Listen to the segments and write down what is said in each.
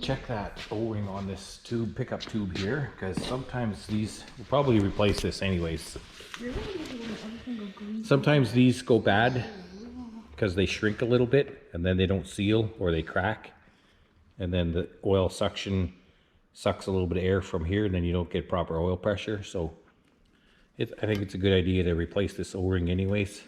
check that O-ring on this tube, pickup tube here, because sometimes these, we'll probably replace this anyways. Sometimes these go bad because they shrink a little bit and then they don't seal or they crack. And then the oil suction sucks a little bit of air from here and then you don't get proper oil pressure. So I think it's a good idea to replace this O-ring anyways.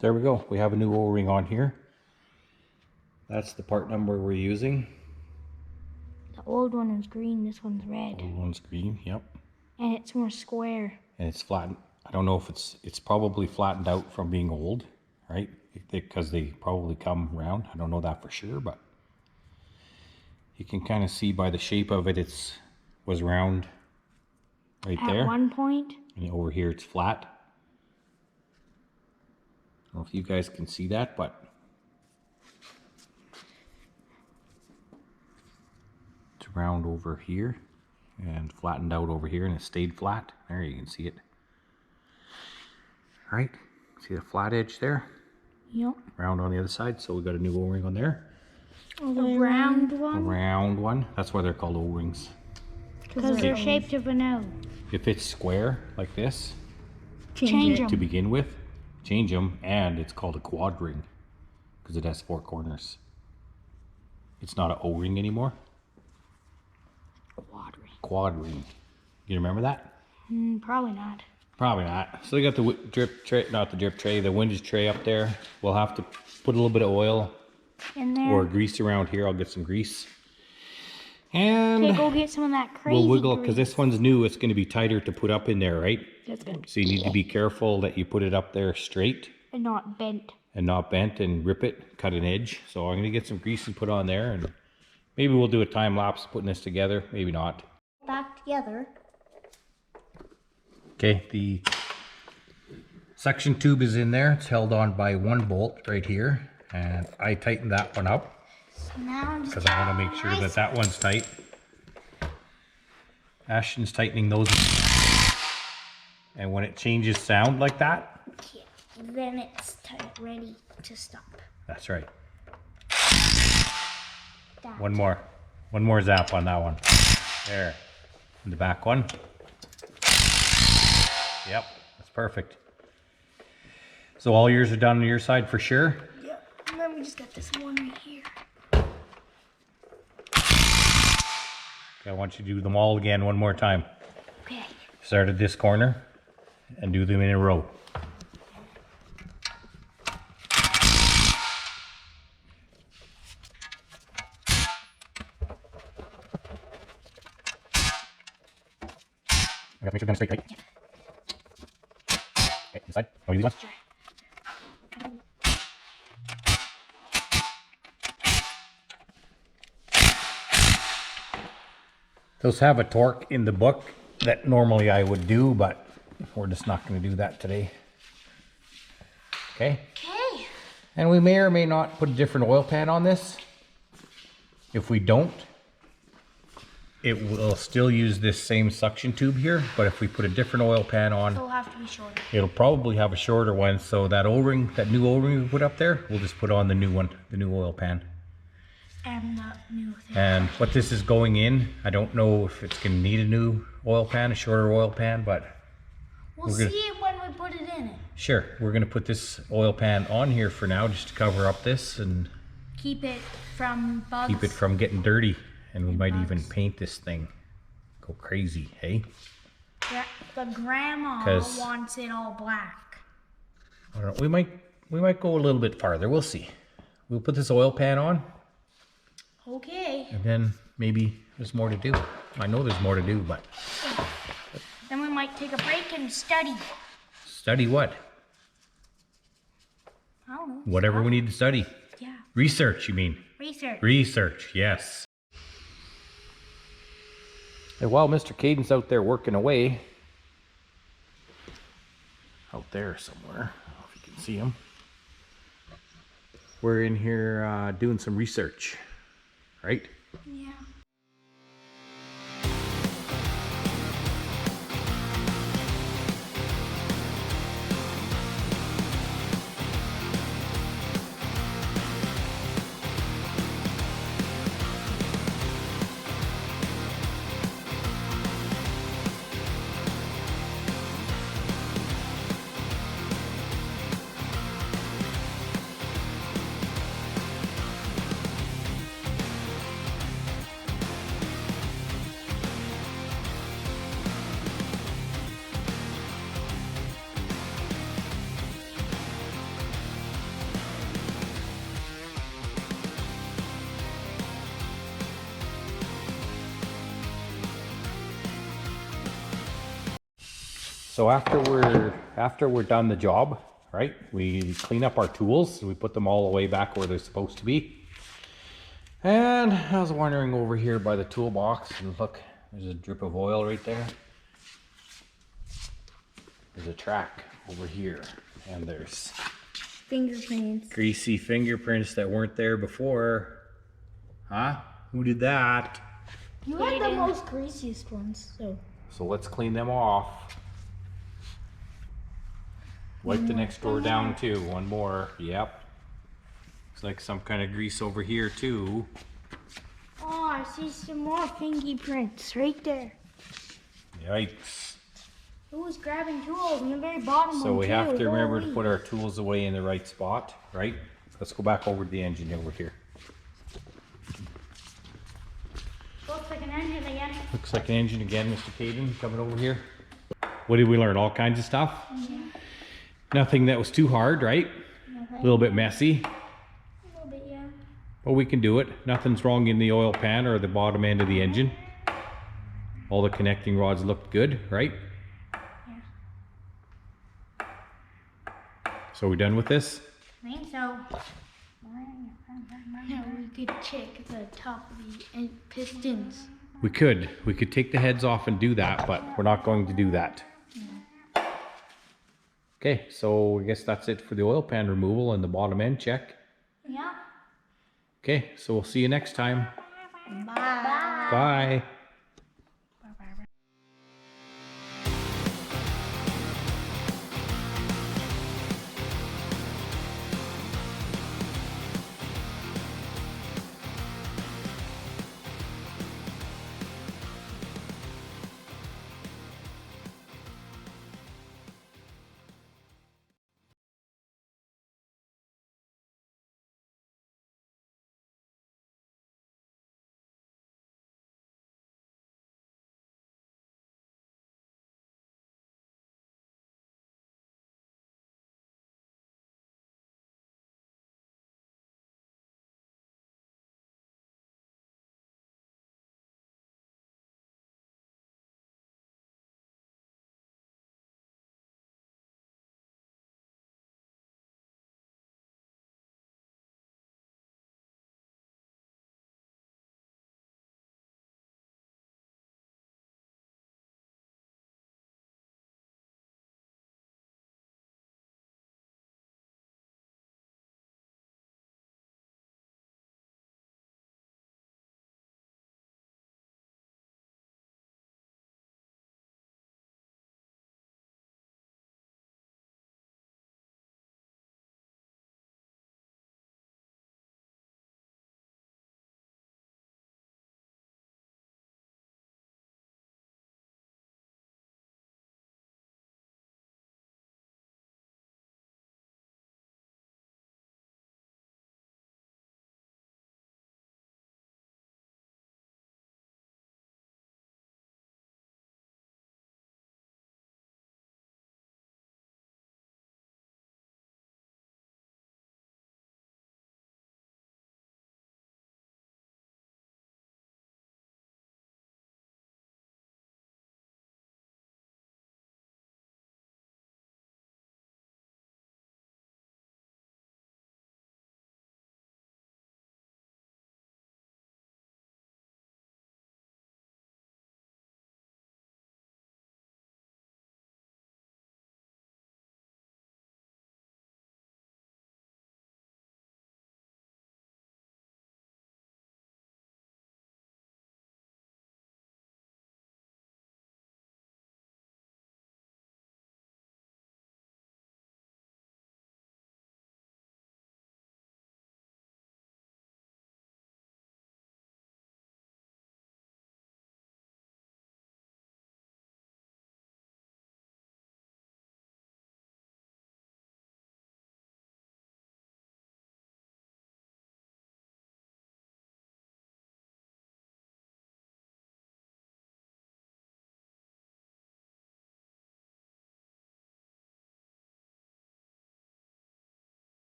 There we go. We have a new O-ring on here. That's the part number we're using. The old one is green, this one's red. Old one's green, yep. And it's more square. And it's flattened. I don't know if it's probably flattened out from being old, right? Because they probably come round. I don't know that for sure, but you can kind of see by the shape of it, was round right there. At one point. And over here it's flat. I don't know if you guys can see that, but it's round over here and flattened out over here, and it stayed flat. There, you can see it. All right, see the flat edge there? Yep. Round on the other side, so we got a new O-ring on there. A round one? A round one. That's why they're called O-rings. Because they're shaped of an O. If it's square like this, Change them. to begin with, change them, and it's called a quad ring because it has 4 corners. It's not an O-ring anymore. Quad ring. Quad ring. You remember that? Probably not. Probably not. So we got the drip tray, not the drip tray, the windage tray up there. We'll have to put a little bit of oil In there. or grease around here. I'll get some grease. And okay, go get some of that crazy we'll wiggle, because grease. this one's new. It's going to be tighter to put up in there, right? That's gonna be So you need to be careful that you put it up there straight and not bent. and not bent, and rip it, cut an edge. So I'm going to get some grease and put on there, and maybe we'll do a time lapse putting this together. Maybe not. Back together. Okay, the suction tube is in there. It's held on by 1 bolt right here, and I tightened that one up So now I'm just because I want to make sure that that one's tight. Ashton's tightening those, and when it changes sound like that, yeah, then it's tight, ready to stop. that's right. That. One more zap on that one. There, and the back one. Yep, that's perfect. So all yours are done on your side for sure? Yep, and then we just got this one right here. Okay, I want you to do them all again one more time. Okay. Start at this corner and do them in a row. I gotta make sure they're straight, right? Okay, this side. Oh, you leave one? Sure. Those have a torque in the book that normally I would do, but we're just not going to do that today. Okay? Okay. And we may or may not put a different oil pan on this. If we don't, it will still use this same suction tube here, but if we put a different oil pan on, It'll have to be shorter. it'll probably have a shorter one. So that O-ring, that new O-ring we put up there, we'll just put on the new one, the new oil pan. And the new thing. And what this is going in, I don't know if it's gonna need a new oil pan, a shorter oil pan, but We'll we're gonna- see it when we put it in it. sure, we're gonna put this oil pan on here for now, just to cover up this and Keep it from bugs. keep it from getting dirty. And we might even bugs. paint this thing. Go crazy, hey? The grandma 'Cause- wants it all black. I don't know, we might go a little bit farther, we'll see. We'll put this oil pan on, Okay. and then maybe there's more to do. I know there's more to do, but Then we might take a break and study. study what? I don't know. Whatever we need to study. Yeah. Research, you mean? Research. Research, yes. And while Mr. Caden's out there working away, out there somewhere, I don't know if you can see him, we're in here doing some research, right? Yeah. So after we're done the job, right? We clean up our tools and we put them all the way back where they're supposed to be. And I was wandering over here by the toolbox and look, there's a drip of oil right there. There's a track over here and there's Fingerprints. greasy fingerprints that weren't there before. Huh? Who did that? You had the most greasiest ones, so. So let's clean them off. Wipe the next door down too. One more. Yep. Looks like some kind of grease over here too. Oh, I see some more fingerprints right there. Yikes. Who was grabbing tools in the very bottom So one we too? have to remember to Holy. put our tools away in the right spot, right? Let's go back over to the engine over here. Looks like an engine again. Looks like an engine again, Mr. Caden, coming over here. What did we learn? All kinds of stuff? Yeah. Nothing that was too hard, right? A little bit messy, A little bit, yeah. but we can do it. Nothing's wrong in the oil pan or the bottom end of the engine. All the connecting rods looked good, right? Yeah. So we done with this? I think so. Now we could check the top of the pistons. We could take the heads off and do that, but we're not going to do that. Okay, so I guess that's it for the oil pan removal and the bottom end check. Yeah. Okay, so we'll see you next time. Bye. Bye.